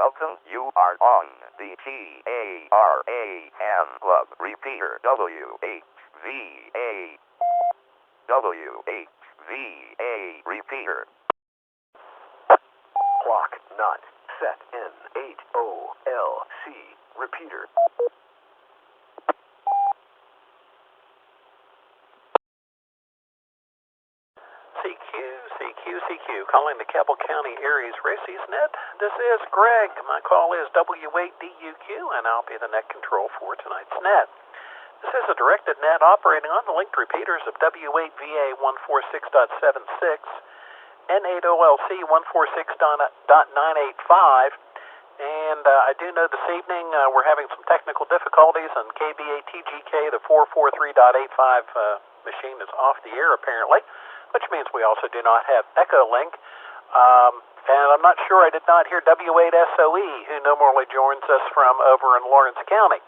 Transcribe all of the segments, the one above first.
Welcome, you are on the TARAN Club repeater WHVA repeater. Clock not set in 8OLC repeater. CQ, calling the Cabell County ARES Races Net. This is Greg. My call is W8DUQ, and I'll be the net control for tonight's net. This is a directed net operating on the linked repeaters of W8VA 146.76, N8OLC 146.985, and I do know this evening we're having some technical difficulties, and KBA-TGK, the 443.85 machine is off the air apparently, which means we also do not have Echo Link. And I'm not sure, I did not hear W8SOE, who normally joins us from over in Lawrence County.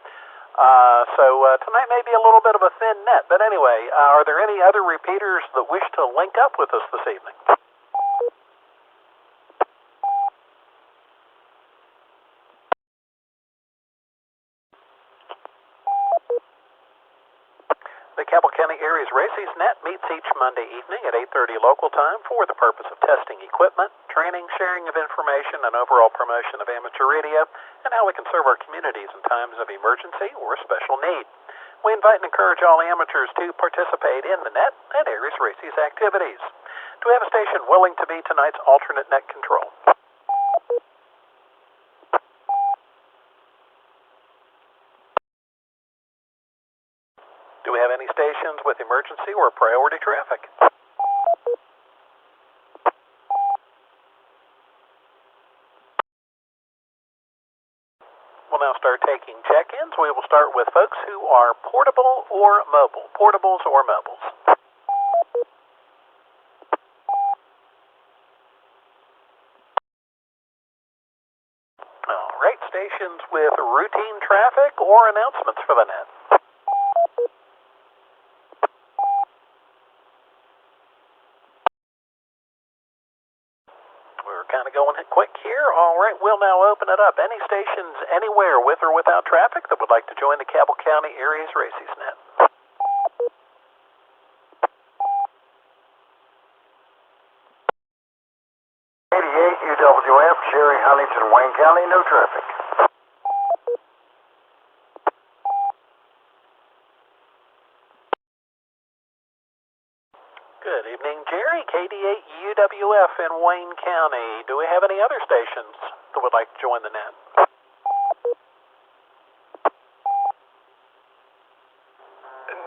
So tonight may be a little bit of a thin net, but anyway, are there any other repeaters that wish to link up with us this evening? The Cabell County ARES Races Net meets each Monday evening at 8:30 local time for the purpose of testing equipment, training, sharing of information, and overall promotion of amateur radio, and how we can serve our communities in times of emergency or special need. We invite and encourage all amateurs to participate in the net and ARES Races activities. Do we have a station willing to be tonight's alternate net control? Do we have any stations with emergency or priority traffic? We'll now start taking check-ins. We will start with folks who are portable or mobile. Portables or mobiles. All right, stations with routine traffic or announcements for the net. Kind of going quick here. All right, we'll now open it up. Any stations anywhere with or without traffic that would like to join the Cabell County ARES Races Net? UWF, Sherry, Huntington, Wayne County, no traffic. Good evening, Jerry. KD8 UWF in Wayne County. Do we have any other stations that would like to join the net?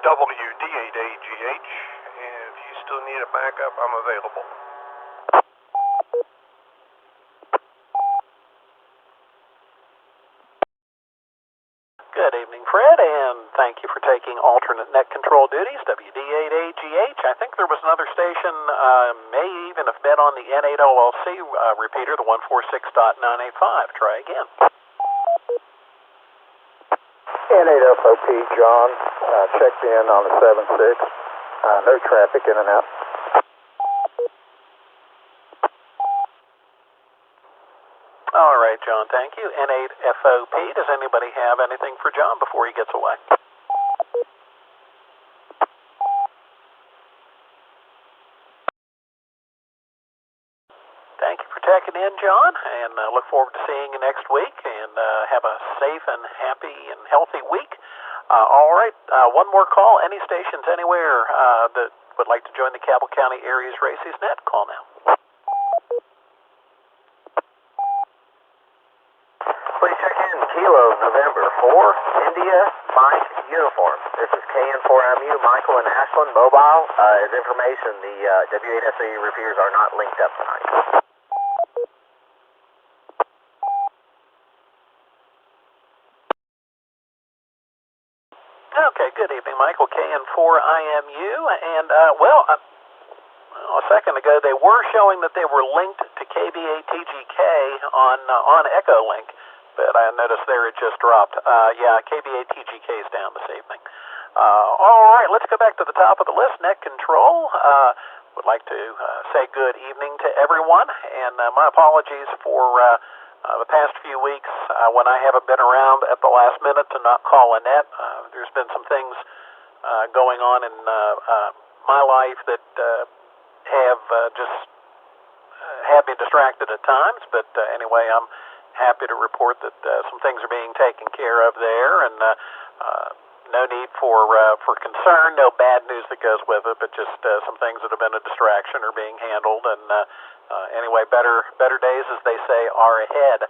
WD8AGH. If you still need a backup, I'm available. Good evening, Fred, and thank you for taking alternate net control duties, WD8AGH. I think there was another station, may even have been on the N8OLC repeater, the 146.985. Try again. N8FOP, John, checked in on the 76. No traffic in and out. All right, John, thank you. N8FOP, does anybody have anything for John before he gets away? Thank you for checking in, John, and look forward to seeing you next week, and have a safe and happy and healthy week. All right, one more call. Any stations anywhere that would like to join the Cabell County ARES Races Net, call now. Please check in Kilo, November 4, India, Mike, Uniform. This is KN4MU, Michael and Ashland, mobile. As information, the W8SAE repeaters are not linked up tonight. Okay, good evening, Michael. KN4IMU, and a second ago they were showing that they were linked to KBA-TGK on Echo Link, but I noticed there it just dropped. Yeah, KBA-TGK is down this evening. All right, let's go back to the top of the list, net control. Would like to say good evening to everyone, and my apologies for The past few weeks, when I haven't been around at the last minute to not call Annette, there's been some things going on in my life that have just had me distracted at times. But anyway, I'm happy to report that some things are being taken care of there, and no need for concern, no bad news that goes with it, but just some things that have been a distraction are being handled. And anyway, better days, as they say, are ahead.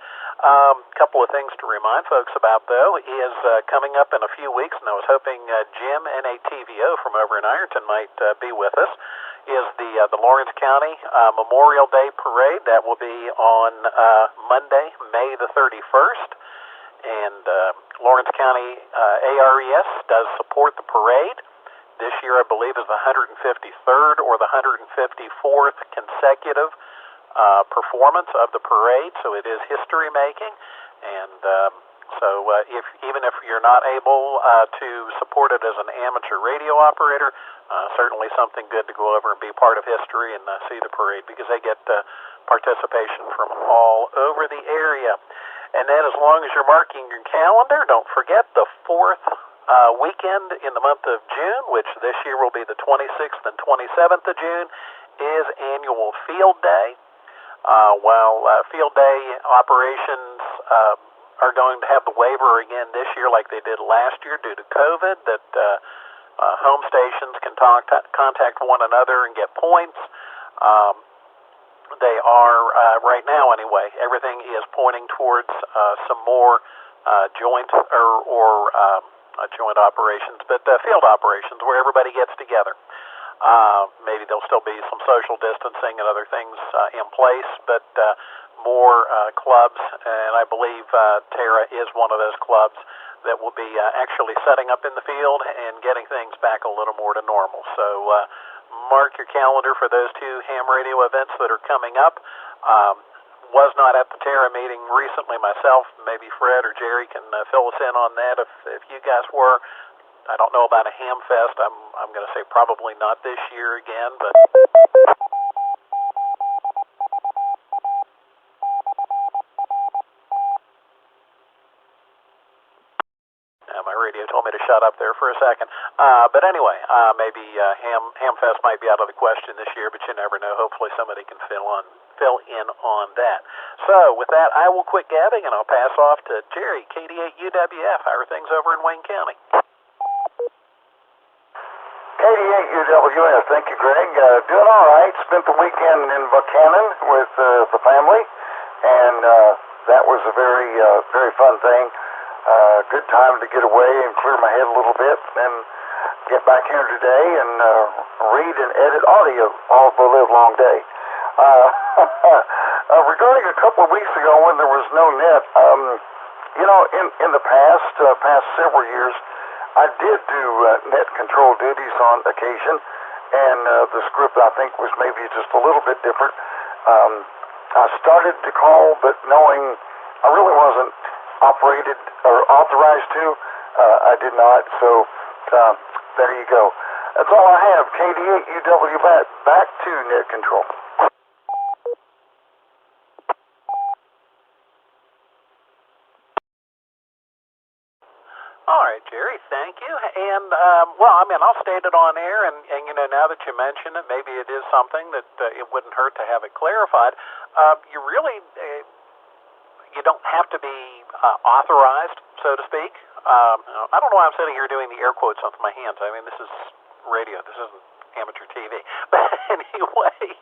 Couple of things to remind folks about, though, is coming up in a few weeks, and I was hoping Jim, NATVO from over in Ironton, might be with us, is the Lawrence County Memorial Day Parade. That will be on Monday, May the 31st. And Lawrence County ARES does support the parade. This year, I believe, is the 153rd or the 154th consecutive performance of the parade, so it is history-making. And so even if you're not able to support it as an amateur radio operator, certainly something good to go over and be part of history and see the parade, because they get participation from all over the area. And then, as long as you're marking your calendar, don't forget the fourth weekend in the month of June, which this year will be the 26th and 27th of June, is annual Field Day. While Field Day operations are going to have the waiver again this year like they did last year due to COVID, that home stations can contact one another and get points. They are, right now anyway, everything is pointing towards some more joint joint operations, but field operations where everybody gets together. Maybe there'll still be some social distancing and other things in place, but more clubs, and I believe Tara is one of those clubs that will be actually setting up in the field and getting things back a little more to normal. So mark your calendar for those two ham radio events that are coming up. Was not at the Tara meeting recently myself. Maybe Fred or Jerry can fill us in on that if you guys were. I don't know about a ham fest. I'm going to say probably not this year again, but my radio told me to shut up there for a second. But anyway, maybe ham fest might be out of the question this year, but you never know. Hopefully somebody can fill in on that. So with that, I will quit gabbing and I'll pass off to Jerry, KD8UWF. How are things over in Wayne County? KD8UWF, thank you, Greg. Doing all right. Spent the weekend in Buchanan with the family, and that was a very fun thing. Good time to get away and clear my head a little bit, and get back here today and read and edit audio all the live-long day. Regarding a couple of weeks ago when there was no net, in the past several years, I did do net control duties on occasion, and the script, I think, was maybe just a little bit different. I started to call, but knowing I really wasn't operated or authorized to, I did not. So there you go. That's all I have. KD8UW back to net control. All right, Jerry, thank you. And, I'll state it on air, and now that you mention it, maybe it is something that it wouldn't hurt to have it clarified. You really, you don't have to be authorized, so to speak. I don't know why I'm sitting here doing the air quotes with my hands. I mean, this is radio. This isn't amateur TV. But anyway,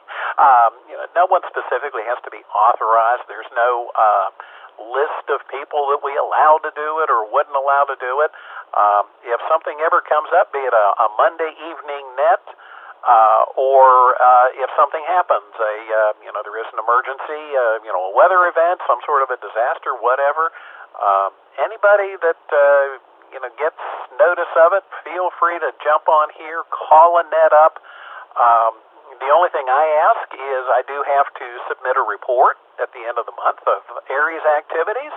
no one specifically has to be authorized. There's no list of people that we allow to do it or wouldn't allow to do it. If something ever comes up, be it a Monday evening net, or if something happens, there is an emergency, a weather event, some sort of a disaster, whatever, anybody that gets notice of it, feel free to jump on here, call a net up. The only thing I ask is I do have to submit a report at the end of the month of ARES activities.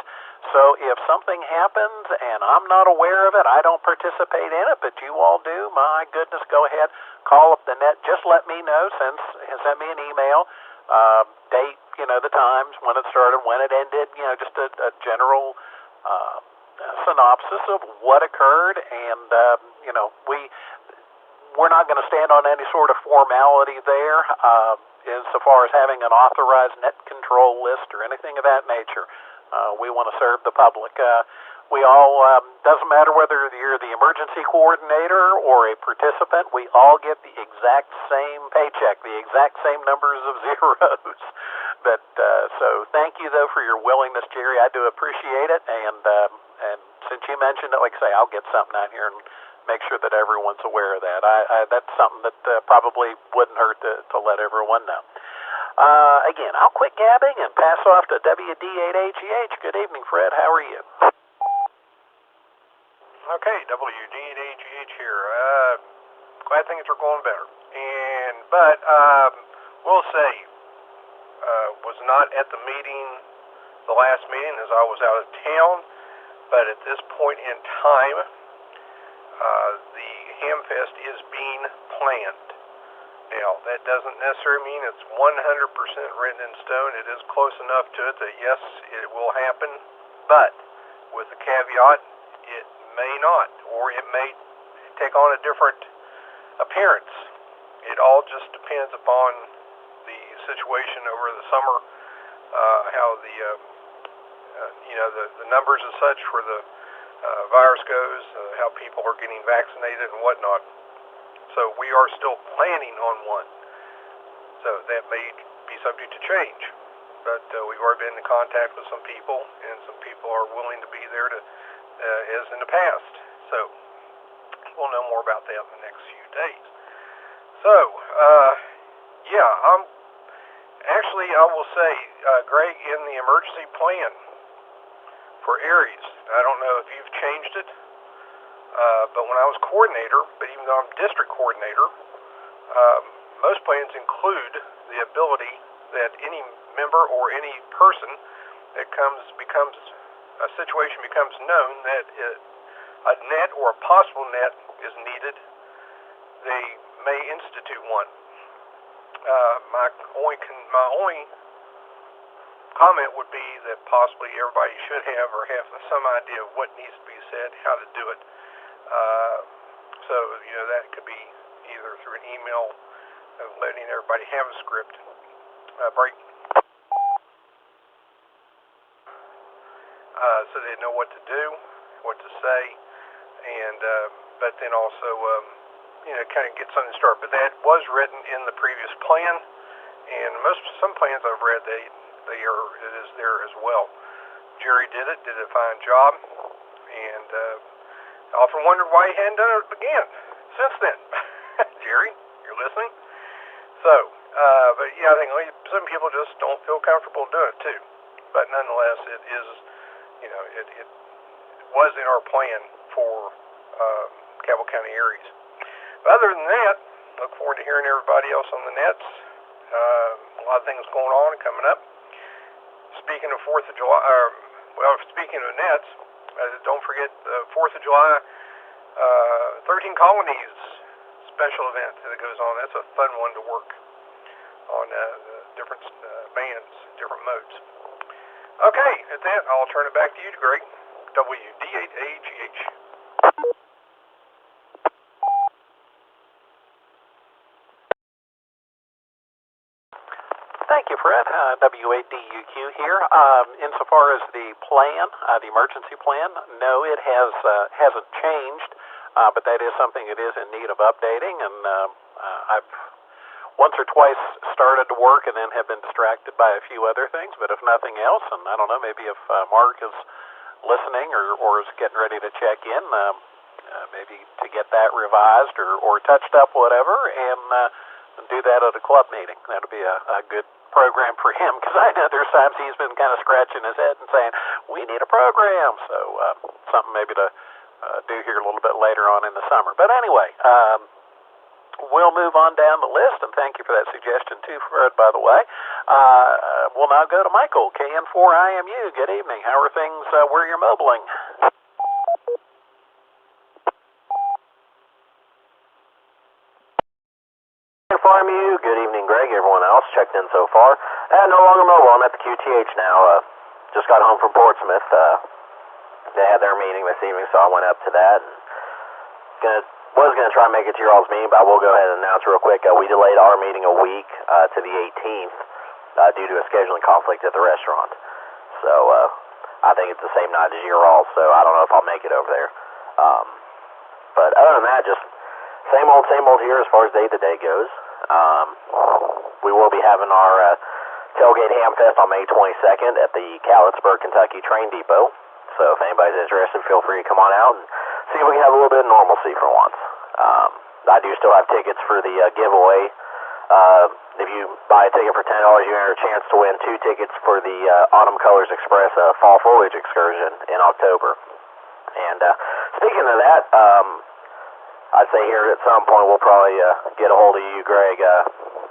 So if something happens and I'm not aware of it, I don't participate in it, but you all do, my goodness, go ahead, call up the net. Just let me know, send me an email, date, the times, when it started, when it ended, just a general synopsis of what occurred, and, we're not going to stand on any sort of formality there insofar as having an authorized net control list or anything of that nature. We want to serve the public. We all, doesn't matter whether you're the emergency coordinator or a participant, we all get the exact same paycheck, the exact same numbers of zeros. But so thank you, though, for your willingness, Jerry. I do appreciate it. And since you mentioned it, like I say, I'll get something out here and make sure that everyone's aware of that. That's something that probably wouldn't hurt to let everyone know. Again, I'll quit gabbing and pass off to WD8AGH. Good evening, Fred. How are you? Okay, WD8AGH here. Glad things are going better. But will say, was not at the meeting, the last meeting, as I was out of town. But at this point in time, the Hamfest is being planned. Now, that doesn't necessarily mean it's 100% written in stone. It is close enough to it that, yes, it will happen, but with the caveat, it may not, or it may take on a different appearance. It all just depends upon the situation over the summer, how the numbers and such for the virus goes, how people are getting vaccinated and whatnot. So we are still planning on one. So that may be subject to change. But we've already been in contact with some people, and some people are willing to be there as in the past. So we'll know more about that in the next few days. So, I will say, Greg, in the emergency plan for ARES, I don't know if you've changed it, but when I was coordinator, but even though I'm district coordinator, most plans include the ability that any member or any person that becomes a situation becomes known that a net or a possible net is needed, they may institute one. My only comment would be that possibly everybody should have or have some idea of what needs to be said, how to do it. So that could be either through an email, letting everybody have a script. Break. So they know what to do, what to say, and but then also kind of get something started. But that was written in the previous plan, and some plans I've read it is there as well. Jerry did a fine job, and I often wondered why he hadn't done it again since then. Jerry, you're listening? So, but yeah, I think some people just don't feel comfortable doing it too. But nonetheless, it is, it was in our plan for Cabell County ARES. But other than that, look forward to hearing everybody else on the nets. A lot of things going on and coming up. Speaking of 4th of July, speaking of nets, don't forget the 4th of July, 13 Colonies special event that goes on. That's a fun one to work on different bands, different modes. Okay, at that, I'll turn it back to you, Greg. WD8AGH. Thank you, Fred. W8DUQ here. Insofar as the plan, the emergency plan, no, it hasn't changed, but that is something that is in need of updating, and I've once or twice started to work and then have been distracted by a few other things, but if nothing else, and I don't know, maybe if Mark is listening or is getting ready to check in, maybe to get that revised or touched up, whatever, and do that at a club meeting. That'll be a good program for him, because I know there's times he's been kind of scratching his head and saying, we need a program. So something maybe to do here a little bit later on in the summer. But anyway, we'll move on down the list, and thank you for that suggestion too, Fred, by the way. We'll now go to Michael, KN4IMU. Good evening. How are things where you're mobiling? KN4IMU, good evening, Greg, everyone else. checked in so far. No longer mobile. I'm at the QTH now. Just got home from Portsmouth. They had their meeting this evening, so I went up to that. And was gonna try and make it to your all's meeting, but I will go ahead and announce real quick. We delayed our meeting a week to the 18th due to a scheduling conflict at the restaurant. So I think it's the same night as your all, so I don't know if I'll make it over there. But other than that, just same old here as far as day-to-day goes. We will be having our Tailgate Ham Fest on May 22nd at the Catlettsburg, Kentucky train depot. So if anybody's interested, feel free to come on out and see if we can have a little bit of normalcy for once. I do still have tickets for the giveaway. If you buy a ticket for $10, you enter a chance to win 2 tickets for the Autumn Colors Express Fall Foliage Excursion in October. And speaking of that, I'd say here at some point we'll probably get a hold of you, Greg,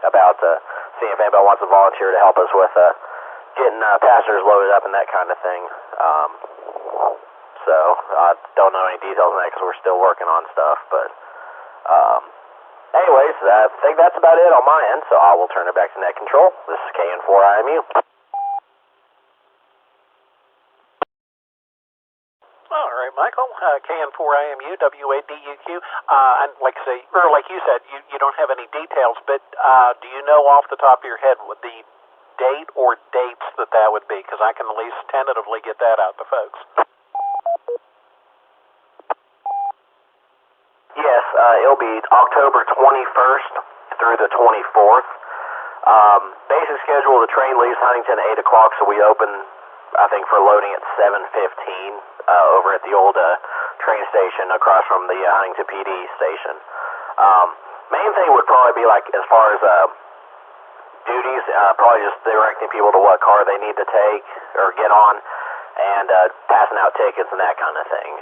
about seeing if anybody wants to volunteer to help us with getting passengers loaded up and that kind of thing. So I don't know any details on that because we're still working on stuff. But anyways, I think that's about it on my end, so I will turn it back to Net Control. This is KN4IMU. All right, Michael, KN4IMU, WADUQ. And like you said, you don't have any details, but do you know off the top of your head what the date or dates that would be? Because I can at least tentatively get that out to folks. Yes, it'll be October 21st through the 24th. Basic schedule, the train leaves Huntington at 8 o'clock, so we open, I think, for loading at 7:15 over at the old train station across from the Huntington PD station. Main thing would probably be, like, as far as duties, probably just directing people to what car they need to take or get on, and passing out tickets and that kind of thing.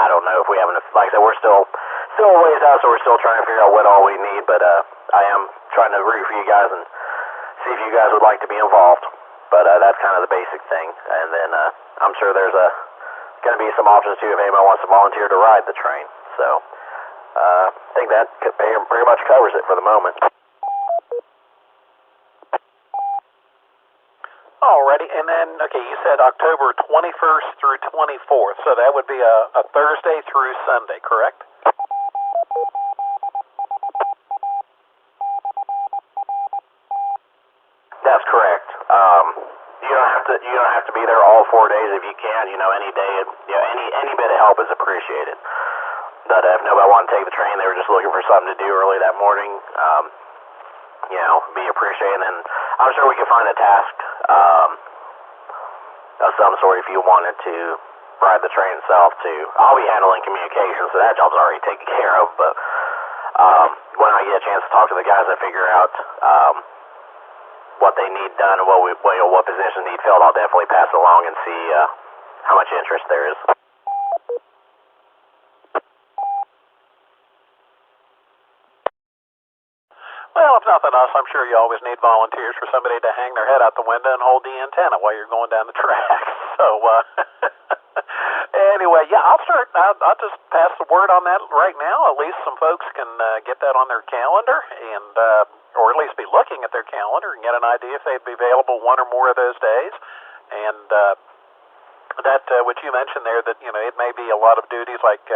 I don't know if we have enough. Like I said, we're still a ways out, so we're still trying to figure out what all we need, but I am trying to root for you guys and see if you guys would like to be involved. But that's kind of the basic thing. And then I'm sure there's going to be some options too if anybody wants to volunteer to ride the train. So I think that pretty much covers it for the moment. Alrighty, and then, okay, you said October 21st through 24th, so that would be a Thursday through Sunday, correct? That's correct. You don't have to be there all 4 days if you can. Any day, any bit of help is appreciated. But if nobody wanted to take the train, they were just looking for something to do early that morning. Be appreciated, and I'm sure we can find a task of some sort if you wanted to ride the train itself too. I'll be handling communications, so that job's already taken care of, but when I get a chance to talk to the guys and figure out what they need done and what positions need filled, I'll definitely pass it along and see how much interest there is. Well, if nothing else, I'm sure you always need volunteers for somebody to hang their head out the window and hold the antenna while you're going down the track. So, anyway, yeah, I'll just pass the word on that right now. At least some folks can get that on their calendar and, or at least be looking at their calendar and get an idea if they'd be available one or more of those days. And that, what you mentioned there, that, it may be a lot of duties like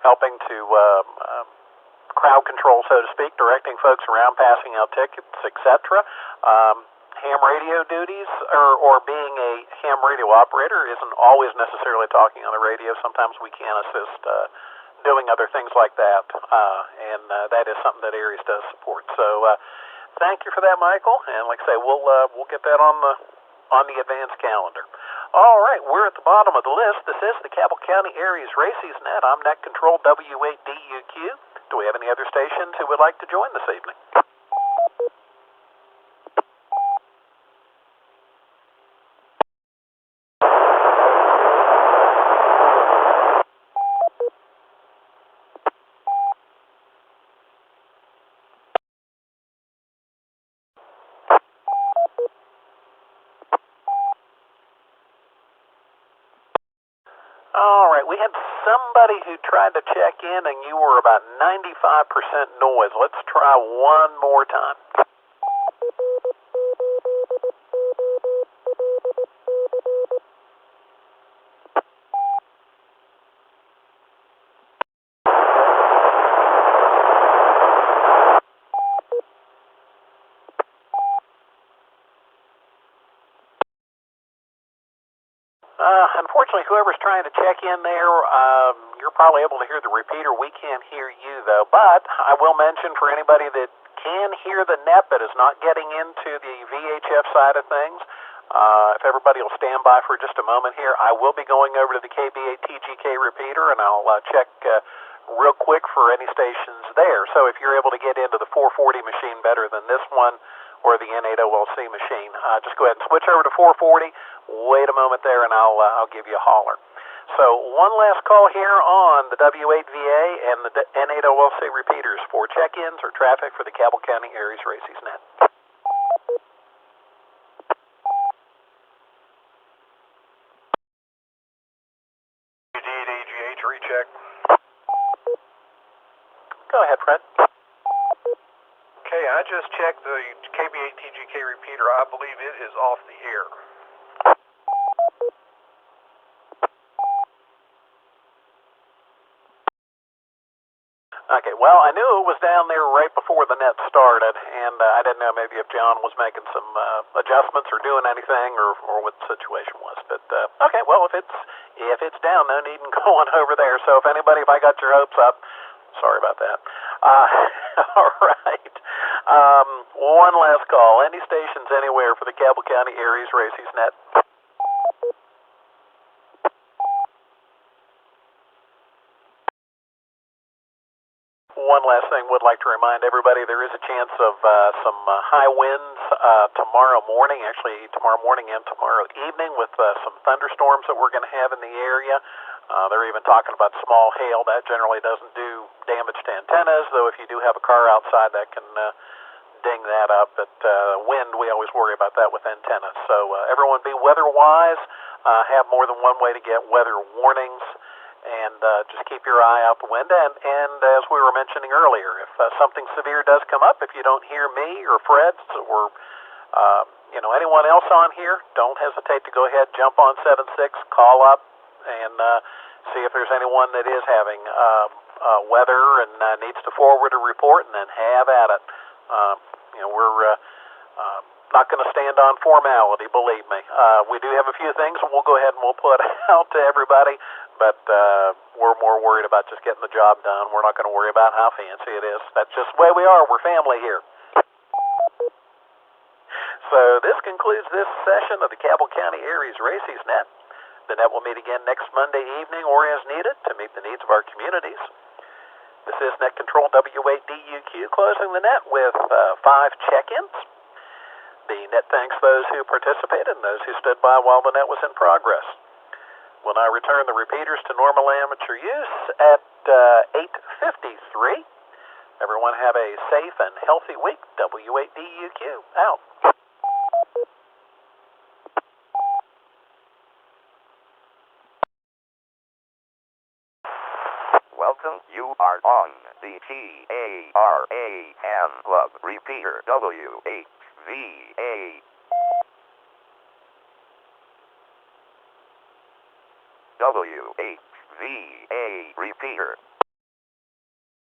helping to crowd control, so to speak, directing folks around, passing out tickets, etc. Ham radio duties, or being a ham radio operator isn't always necessarily talking on the radio. Sometimes we can assist doing other things like that, and that is something that ARES does support. So thank you for that, Michael, and like I say, we'll get that on the advanced calendar. All right, we're at the bottom of the list. This is the Cabell County ARES Races Net. I'm Net Control W8DUQ. Do we have any other stations who would like to join this evening? All right, we had somebody who tried to check in and you were about 95% noise. Let's try one more time. Unfortunately, whoever's trying to check in there, you're probably able to hear the repeater. We can't hear you, though. But I will mention for anybody that can hear the net but is not getting into the VHF side of things, if everybody will stand by for just a moment here, I will be going over to the KB8 TGK repeater, and I'll check real quick for any stations there. So if you're able to get into the 440 machine better than this one, or the N8OLC machine, just go ahead and switch over to 440. Wait a moment there, and I'll give you a holler. So one last call here on the W8VA and the N8OLC repeaters for check-ins or traffic for the Cabell County ARES Races net. AGH recheck. Go ahead, Fred. Okay, I just checked the KB8 TGK repeater. I believe it is off the air. Okay, well, I knew it was down there right before the net started, and I didn't know maybe if John was making some adjustments or doing anything, or what the situation was. But okay, well, if it's down, no need in going over there. So if I got your hopes up, sorry about that. All right. One last call. Any stations anywhere for the Cabell County ARES Races net? One last thing, would like to remind everybody there is a chance of some high winds tomorrow morning and tomorrow evening with some thunderstorms that we're going to have in the area. They're even talking about small hail. That generally doesn't do damage to antennas, though if you do have a car outside, that can ding that up. But wind, we always worry about that with antennas. So everyone be weather-wise, have more than one way to get weather warnings, and just keep your eye out the window. And as we were mentioning earlier, if something severe does come up, if you don't hear me or Fred or anyone else on here, don't hesitate to go ahead, jump on 76, call up, and see if there's anyone that is having weather and needs to forward a report, and then have at it. We're not going to stand on formality, believe me. We do have a few things that we'll go ahead and we'll put out to everybody, but we're more worried about just getting the job done. We're not going to worry about how fancy it is. That's just the way we are. We're family here. So this concludes this session of the Cabell County ARES Races net. The net will meet again next Monday evening or as needed to meet the needs of our communities. This is Net Control W8DUQ closing the net with 5 check-ins. The net thanks those who participated and those who stood by while the net was in progress. We'll now return the repeaters to normal amateur use at 8:53. Everyone have a safe and healthy week. W8DUQ out. Welcome, you are on the TARAN Club repeater W8VA. W8VA repeater.